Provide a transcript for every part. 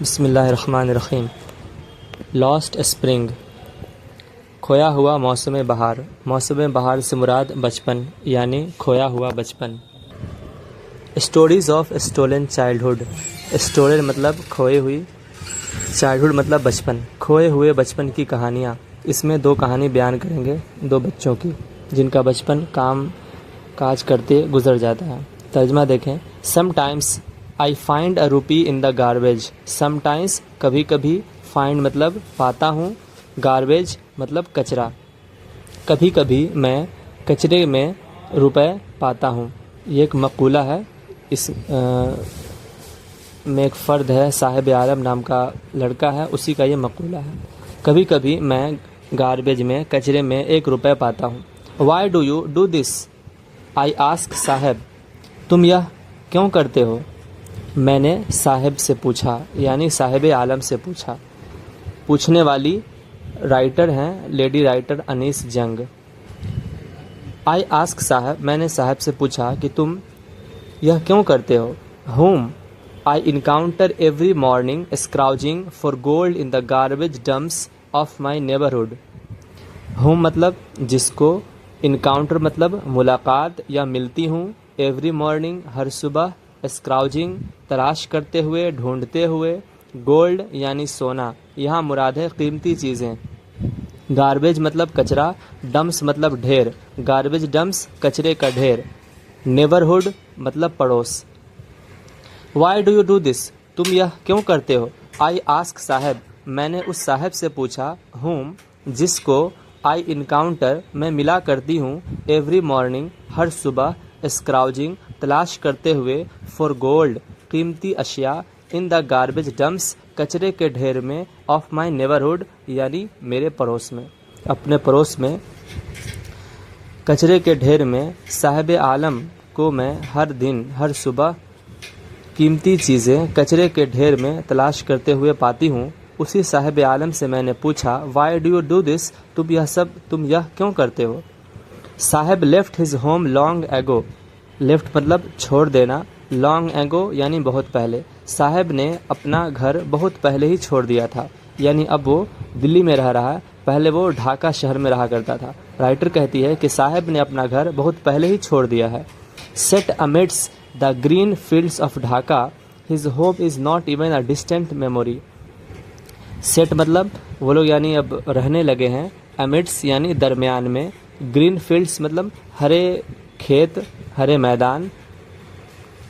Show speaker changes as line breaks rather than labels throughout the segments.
बिस्मिल्लाहिर्रहमानिर्रहीम। Lost spring, खोया हुआ मौसम बहार। मौसम बहार से मुराद बचपन यानी खोया हुआ बचपन। Stories of stolen childhood, stolen मतलब खोई हुई, चाइल्डहुड मतलब बचपन। खोए हुए बचपन की कहानियाँ। इसमें दो कहानी बयान करेंगे दो बच्चों की जिनका बचपन काम काज करते गुजर जाता है। तर्जमा देखें। समटाइम्स आई फाइंड अ रूपी इन द गार्बेज। समटाइम्स कभी कभी, फाइंड मतलब पाता हूँ, गार्बेज मतलब कचरा। कभी कभी मैं कचरे में रुपए पाता हूँ। ये एक मकूला है। इस में एक फ़र्द है, साहिब आलम नाम का लड़का है, उसी का ये मकूला है। कभी कभी मैं गार्बेज में, कचरे में 1 रुपये पाता हूँ। Why do you do this I ask साहब। तुम यह क्यों करते हो? मैंने साहिब से पूछा यानी साहिब आलम से पूछा। पूछने वाली राइटर हैं लेडी राइटर अनीस जंग। आई आस्क साहब, मैंने साहब से पूछा कि तुम यह क्यों करते हो। Whom I encounter every morning scrounging for gold in the garbage dumps of my neighbourhood. Whom मतलब जिसको, इनकाउंटर मतलब मुलाकात या मिलती हूँ, एवरी मॉर्निंग हर सुबह, स्क्राउजिंग तलाश करते हुए, ढूंढते हुए, गोल्ड यानी सोना, यहाँ मुराद है कीमती चीज़ें। गार्बेज मतलब कचरा, डम्प्स मतलब ढेर, गार्बेज डम्प्स कचरे का ढेर, नेबरहुड मतलब पड़ोस। Why do you do this, तुम यह क्यों करते हो। आई आस्क साहब, मैंने उस साहब से पूछा, होम जिसको, आई इनकाउंटर मैं मिला करती हूँ, एवरी मॉर्निंग हर सुबह, स्क्राउजिंग तलाश करते हुए, फॉर गोल्ड कीमती अशिया, इन द गार्बेज डम्प्स कचरे के ढेर में, ऑफ माई नेबरहुड यानी मेरे पड़ोस में, अपने पड़ोस में कचरे के ढेर में साहिब आलम को मैं हर दिन हर सुबह कीमती चीज़ें कचरे के ढेर में तलाश करते हुए पाती हूँ। उसी साहिब आलम से मैंने पूछा, why do you do this, तुम यह क्यों करते हो। साहब left his home long ago. Left मतलब छोड़ देना, लॉन्ग एगो यानी बहुत पहले। साहब ने अपना घर बहुत पहले ही छोड़ दिया था, यानी अब वो दिल्ली में रह रहा है, पहले वो ढाका शहर में रहा करता था। राइटर कहती है कि साहब ने अपना घर बहुत पहले ही छोड़ दिया है। Set amidst the green fields of Dhaka his home is not even a distant memory. Set मतलब वो लोग यानी अब रहने लगे हैं, अमिड्स यानी दरमियान में, ग्रीन फील्ड्स मतलब हरे खेत, हरे मैदान,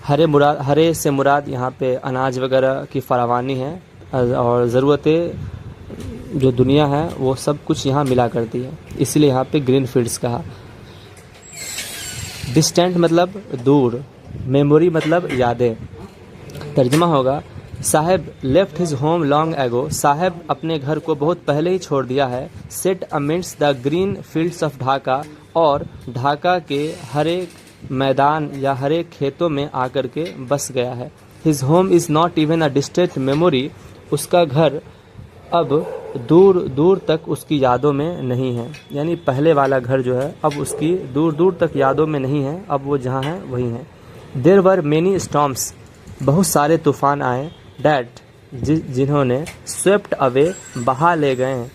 हरे से मुराद यहाँ पे अनाज वगैरह की फरावानी है और ज़रूरतें जो दुनिया है वो सब कुछ यहाँ मिला करती है, इसलिए यहाँ पे ग्रीन फील्ड्स कहा। डिस्टेंट मतलब दूर, मेमोरी मतलब यादें। तर्जुमा होगा, साहब left his home long ago, साहब अपने घर को बहुत पहले ही छोड़ दिया है। Set amidst the green fields of Dhaka, और ढाका के हरे मैदान या हरे खेतों में आकर के बस गया है। His home is not even a distant memory, उसका घर अब दूर दूर तक उसकी यादों में नहीं है, यानी पहले वाला घर जो है अब उसकी दूर दूर तक यादों में नहीं है, अब वो जहाँ है वही है। देयर वर मेनी स्टॉर्म्स, बहुत सारे तूफान आए, डैट जिन्होंने, स्वेप्ट अवे बहा ले गए,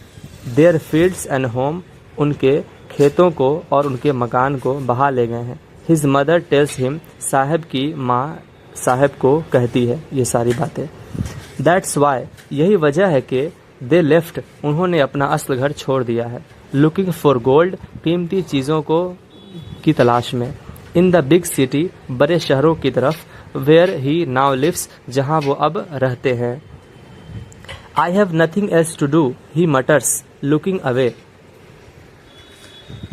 देयर फील्ड्स एंड होम उनके खेतों को और उनके मकान को बहा ले गए हैं। हिज मदर टेल्स हिम, साहब की माँ साहब को कहती है ये सारी बातें। दैट्स वाई, यही वजह है कि दे लेफ्ट, उन्होंने अपना असल घर छोड़ दिया है। लुकिंग फॉर गोल्ड, कीमती चीज़ों को की तलाश में। इन द बिग सिटी, बड़े शहरों की तरफ। वेयर ही नाउ लिव्स, जहाँ वो अब रहते हैं। I have nothing else to do he mutters, looking away.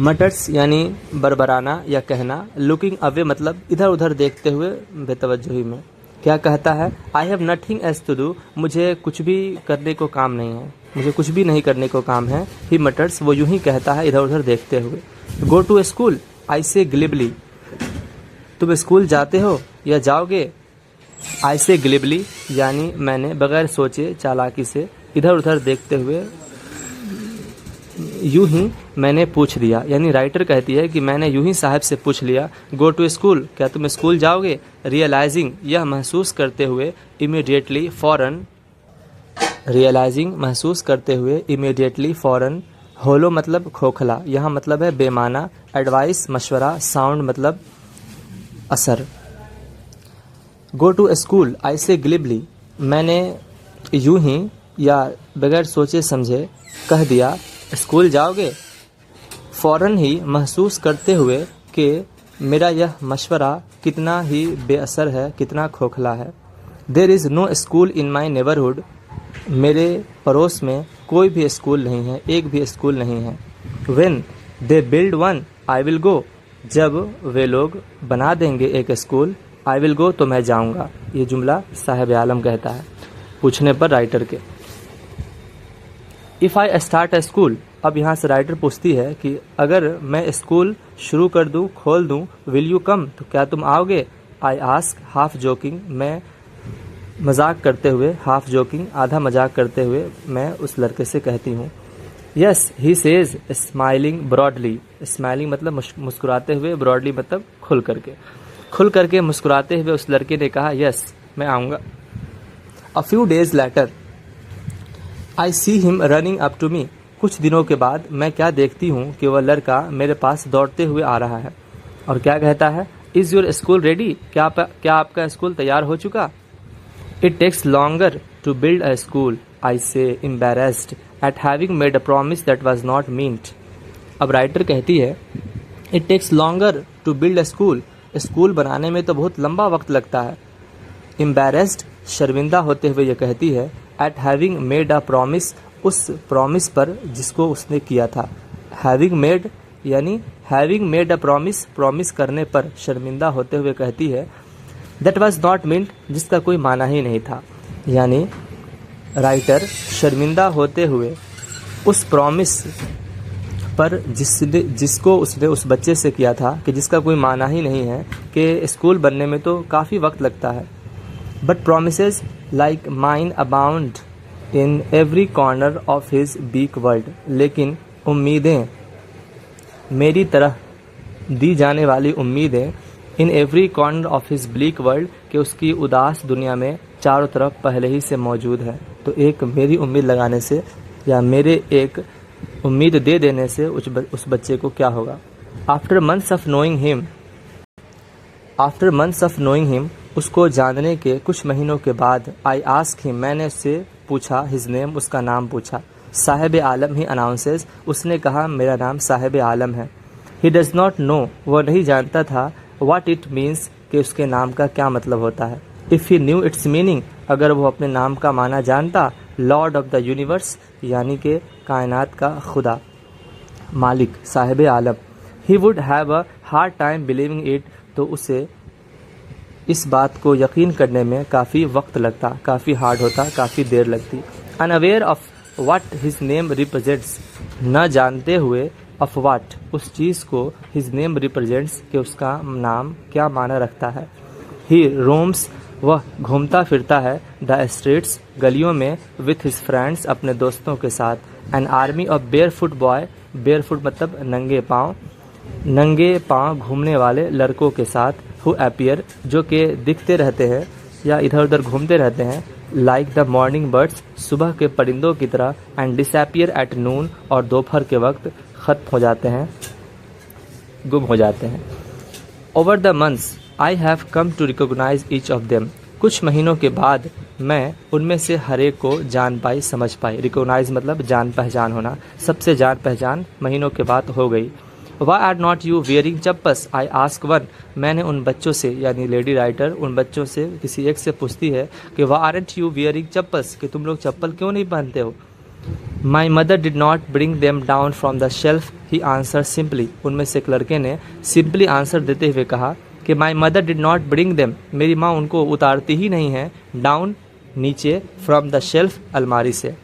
Mutters यानी बरबराना या कहना, लुकिंग अवे मतलब इधर उधर देखते हुए बेतवज्जोही में। क्या कहता है, I have nothing else to do, मुझे कुछ भी करने को काम नहीं है, मुझे कुछ भी नहीं करने को काम है। ही मटर्स, वो यूं ही कहता है इधर उधर देखते हुए। गो टू स्कूल आई से ग्लिबली, तुम स्कूल जाते हो या जाओगे। आई से ग्लिबली यानी मैंने बगैर सोचे चालाकी से, इधर उधर देखते हुए, यूं ही मैंने पूछ दिया, यानी राइटर कहती है कि मैंने यूं ही साहब से पूछ लिया। गो टू स्कूल, क्या तुम स्कूल जाओगे। रियलाइजिंग, यह महसूस करते हुए, इमीडिएटली फौरन, रियलाइजिंग महसूस करते हुए, इमीडिएटली फौरन, होलो मतलब खोखला, यहाँ मतलब है बेमाना, एडवाइस मशवरा, साउंड मतलब असर। गो टू स्कूल आई से ग्लिबली, मैंने यूं ही या बगैर सोचे समझे कह दिया स्कूल जाओगे, फौरन ही महसूस करते हुए कि मेरा यह मशवरा कितना ही बेअसर है, कितना खोखला है। There is no school in my neighbourhood, मेरे पड़ोस में कोई भी स्कूल नहीं है, एक भी स्कूल नहीं है। When they build one I will go, जब वे लोग बना देंगे एक स्कूल, आई विल गो तो मैं जाऊंगा। ये जुमला साहिब आलम कहता है पूछने पर राइटर के। If I start a school, अब यहाँ से राइटर पूछती है कि अगर मैं स्कूल शुरू कर दूँ, खोल दूँ, विल यू कम, तो क्या तुम आओगे। आई आस्क हाफ जोकिंग, मैं मजाक करते हुए, हाफ जोकिंग आधा मजाक करते हुए मैं उस लड़के से कहती हूँ। Yes he says smiling broadly, smiling मतलब मुस्कुराते हुए, ब्रॉडली मतलब खुल करके मुस्कुराते हुए उस लड़के ने कहा यस मैं आऊँगा। A few days later I see him running up to me, कुछ दिनों के बाद मैं क्या देखती हूँ कि वह लड़का मेरे पास दौड़ते हुए आ रहा है और क्या कहता है, इज़ योर स्कूल रेडी, क्या आपका स्कूल तैयार हो चुका। It takes longer to build a school I say embarrassed at having made a promise that was not meant. अब राइटर कहती है it takes longer to build a school, school बनाने में तो बहुत लंबा वक्त लगता है। एम्बैरेस्ड शर्मिंदा होते हुए ये कहती है eight having made a promise, उस प्रॉमिस पर जिसको उसने किया था। हैविंग मेड यानी having made a promise, promise करने पर शर्मिंदा होते हुए कहती है दैट वाज नॉट मीन्ट, जिसका कोई माना ही नहीं था। यानी राइटर शर्मिंदा होते हुए उस प्रॉमिस पर जिसको उसने उस बच्चे से किया था कि जिसका कोई माना ही नहीं है कि स्कूल बनने में तो काफ़ी वक्त लगता है। But promises like mine abound in every corner of his bleak world, लेकिन उम्मीदें, मेरी तरह दी जाने वाली उम्मीदें, in every corner of his bleak world, कि उसकी उदास दुनिया में चारों तरफ पहले ही से मौजूद है। तो एक मेरी उम्मीद लगाने से या मेरे एक उम्मीद दे देने से उस बच्चे को क्या होगा। After months of knowing him, उसको जानने के कुछ महीनों के बाद, आई आस्क हिम, मैंने उससे पूछा, हिज नेम, उसका नाम पूछा। साहिब आलम ही अनाउंसेस, उसने कहा मेरा नाम साहिब आलम है। ही डज नॉट नो, वह नहीं जानता था, व्हाट इट मीन्स, कि उसके नाम का क्या मतलब होता है। If he new it's meaning, अगर वो अपने नाम का माना जानता, लॉर्ड ऑफ द यूनिवर्स यानी कि कायनात का खुदा, मालिक, साहिब आलम, he would have a hard time believing it, तो उसे इस बात को यकीन करने में काफ़ी वक्त लगता, काफ़ी हार्ड होता, काफ़ी देर लगती। Unaware of what his name represents, न जानते हुए, ऑफ व्हाट, उस चीज़ को, हिज नेम रिप्रेजेंट्स, कि उसका नाम क्या माना रखता है। ही रोम्स, वह घूमता फिरता है, द स्ट्रीट्स, गलियों में, विथ हिज फ्रेंड्स, अपने दोस्तों के साथ। An army of bear foot boy, bear foot मतलब नंगे पाँव घूमने वाले लड़कों के साथ, हु अपीयर, जो कि दिखते रहते हैं या इधर उधर घूमते रहते हैं, लाइक द मॉर्निंग बर्ड्स, सुबह के परिंदों की तरह, एंड डिसअपियर एट नून, और दोपहर के वक्त खत्म हो जाते हैं, गुम हो जाते हैं। Over the months I have come to recognise each of them, कुछ महीनों के बाद मैं उनमें से हर एक को जान पाई, समझ पाई। रिकॉग्नाइज मतलब जान पहचान होना, सबसे जान पहचान महीनों के बाद हो गई। Why are not you wearing chappals, I ask one, मैंने उन बच्चों से, यानी लेडी राइटर उन बच्चों से किसी एक से पूछती है कि why aren't you wearing chappals, कि तुम लोग चप्पल क्यों नहीं पहनते हो। My mother did not bring them down from the shelf, he answer simply, उनमें से एक लड़के ने सिंपली आंसर देते हुए कहा कि माई mother did not bring them, मेरी माँ उनको उतारती ही नहीं है, डाउन नीचे, फ्रॉम द शेल्फ अलमारी से।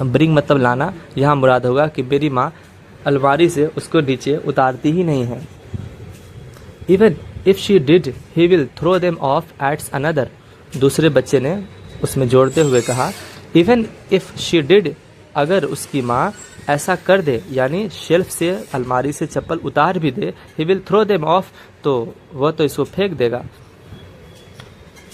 ब्रिंग मतलब लाना, यहाँ मुराद होगा कि मेरी माँ अलमारी से उसको नीचे उतारती ही नहीं है। Even if she did he will throw them off eats another, दूसरे बच्चे ने उसमें जोड़ते हुए कहा इवन इफ शी डिड, अगर उसकी माँ ऐसा कर दे, यानी शेल्फ से, अलमारी से चप्पल उतार भी दे, he will throw them off, तो वह तो इसको फेंक देगा।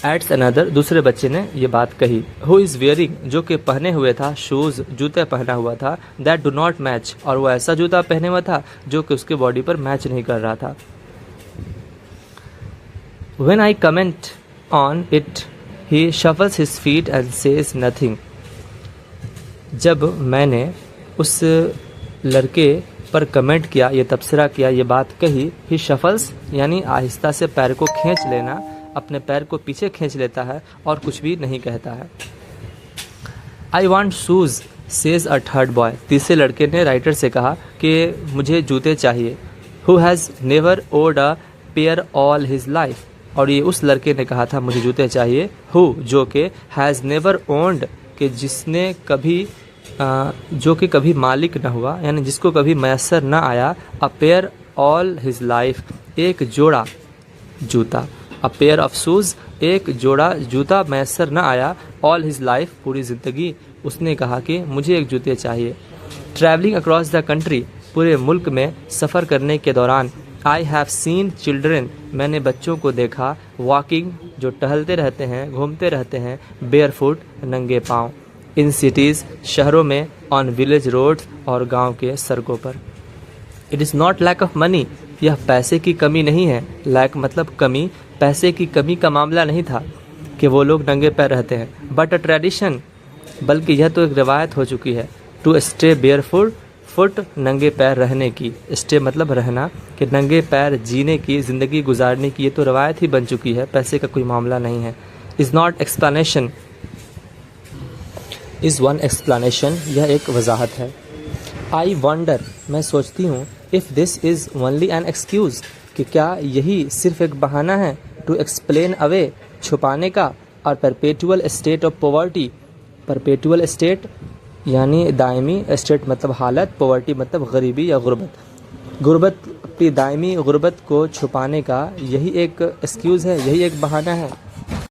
एट्स अनदर, दूसरे बच्चे ने ये बात कही। हु इज़ वेयरिंग, जो कि पहने हुए था, शूज़, जूते पहना हुआ था, दैट डू नॉट मैच, और वो ऐसा जूता पहने हुआ था जो कि उसके बॉडी पर मैच नहीं कर रहा था। When I comment on it, he shuffles his feet and says nothing. जब मैंने उस लड़के पर कमेंट किया, ये तबसरा किया, ये बात कही, he shuffles यानी आहिस्ता से पैर को खींच लेना, अपने पैर को पीछे खींच लेता है और कुछ भी नहीं कहता है। I want shoes, says a third boy. तीसरे लड़के ने राइटर से कहा कि मुझे जूते चाहिए। Who has never owned a pair all his life. और ये उस लड़के ने कहा था मुझे जूते चाहिए। हु, जो कि हैज़ नेवर ओन्ड, कि जिसने कभी जो कि कभी मालिक न हुआ, यानी जिसको कभी मैसर न आया। A pair all his life, एक जोड़ा जूता। अ पेयर ऑफ शूज़, एक जोड़ा जूता मैसर न आया। ऑल हिज लाइफ, पूरी ज़िंदगी उसने कहा कि मुझे एक जूते चाहिए। ट्रैवलिंग अक्रॉस द कंट्री, पूरे मुल्क में सफ़र करने के दौरान। आई हैव सीन चिल्ड्रेन, मैंने बच्चों को देखा। वॉकिंग, जो टहलते रहते हैं, घूमते रहते हैं। बेयर फुट, नंगे पाँव। इन सिटीज़, शहरों में। ऑन विलेज रोड्स, और गांव के सड़कों पर। It is not lack of money, यह पैसे की कमी नहीं है। लैक मतलब कमी, पैसे की कमी का मामला नहीं था कि वो लोग नंगे पैर रहते हैं। बट अ ट्रेडिशन, बल्कि यह तो एक रिवायत हो चुकी है। टू स्टे बेयर फुट, नंगे पैर रहने की। स्टे मतलब रहना, कि नंगे पैर जीने की, ज़िंदगी गुजारने की, ये तो रवायत ही बन चुकी है, पैसे का कोई मामला नहीं है। Is not explanation, is one explanation, यह एक वजाहत है। आई वंडर, मैं सोचती हूँ। If this is only an excuse, कि क्या यही सिर्फ एक बहाना है। टू एक्सप्लेन अवे, छुपाने का। और perpetual state of poverty, perpetual state यानी दायमी, स्टेट मतलब हालत, पॉवर्टी मतलब गरीबी या गुर्बत। गुर्बत, अपनी दायमी गुर्बत को छुपाने का यही एक एक्सक्यूज़ है, यही एक बहाना है।